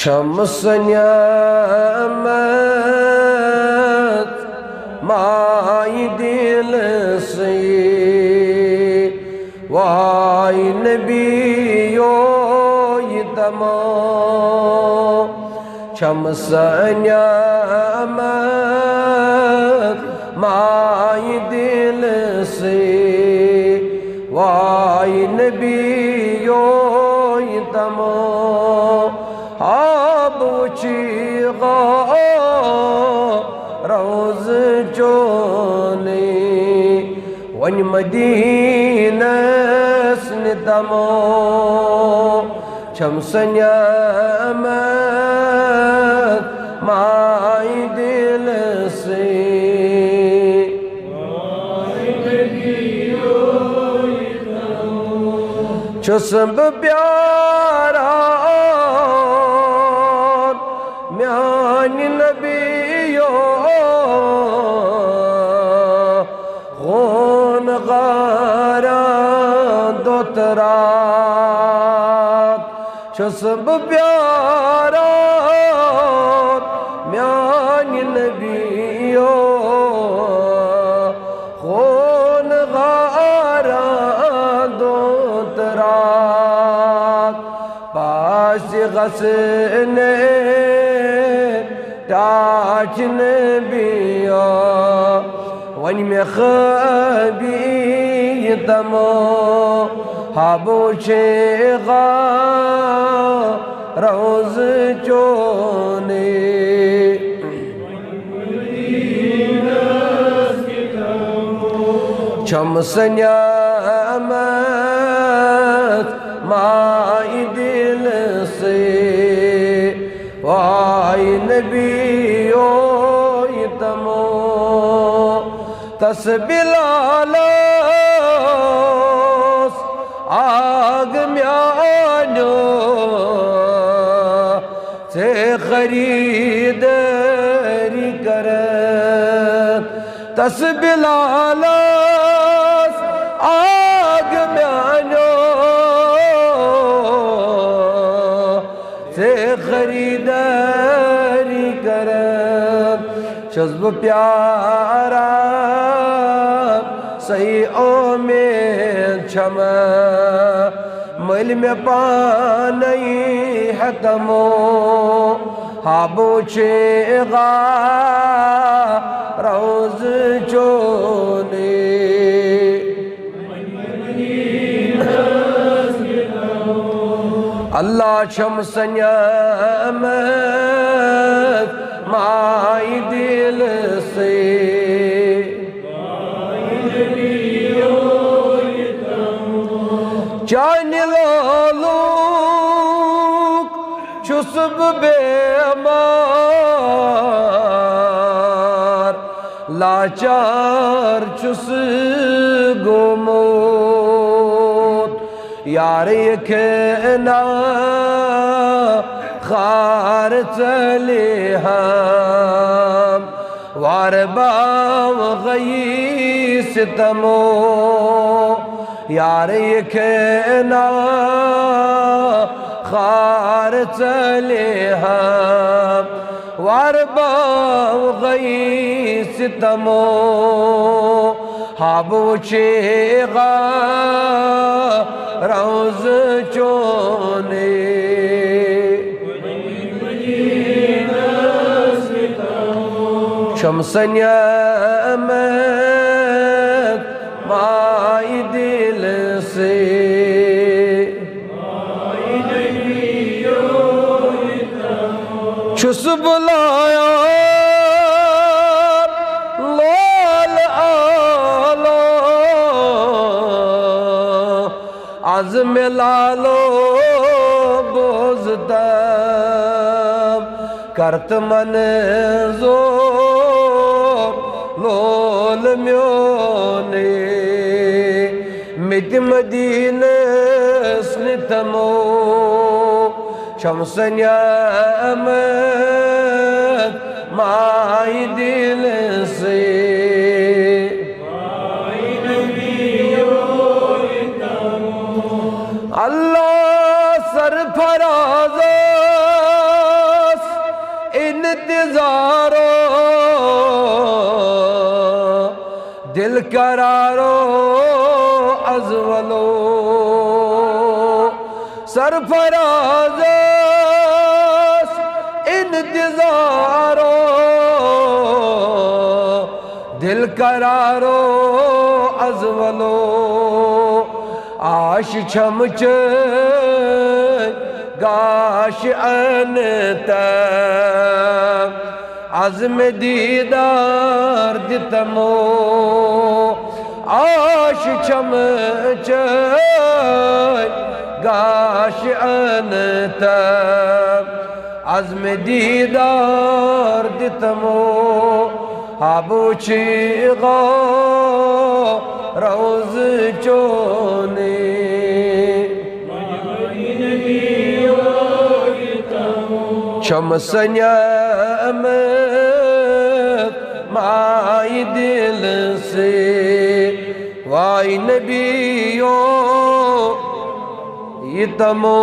शम्स नियामत माई दिल से वाई नबियो तमो शम्स नियामत माई दिल से वाई नबियो तमो आबुचिगा रोज चोने वन मदीना स्नितमो शम्स नियामत माई दिल से चुस्ब प्यारा म्यान नबियो खून गारा दोतरात चुस्ब प्यारा म्यान नबियो खून गारा दोतरात पास गसने ताज नबिया वन में खबी तमो हाबुचेगा रोज चोने शम्स नियामत माई दिल से वाई नबियो तमो तस्बिलालोस आग म्यानो से खरीदारी कर तस्बिलालोस आग म्यानो से खरीदारी कर शज़्ब प्यारा सही ओ में क्षमा मल में पानी है तमो हाबुचेगा रोज चोने अल्लाह शम्स नियामत माई दिल से जान लोग चुस्ब बेमार लाचार चुस गुमोत यार ये कहना खार चले हम वार बाव गई सितमो यार ये कहना खार चले हम वार बाव गई सितमो हाबुचेगा रोज चोने शम्स नियामत माई दिल से चुस्ब लाया लाल आलो आज़म लालो बोझदम करत मन जो लोल म्योने मित मदीना स्नितमो शम्स नियामत माई दिल से अल्लाह सरफराज़ इंतजारो दिल करारो अज़वलो सरफराज इंतजारो दिल करारो अज़वलो आश छमच गाश अनत आज़म दीदार दितमो आश छमच गाश अनत आज़म दीदार दितमो आबूची गो रोज़ चोने शमसन्याम माई दिल से वाई नबियों ये तमो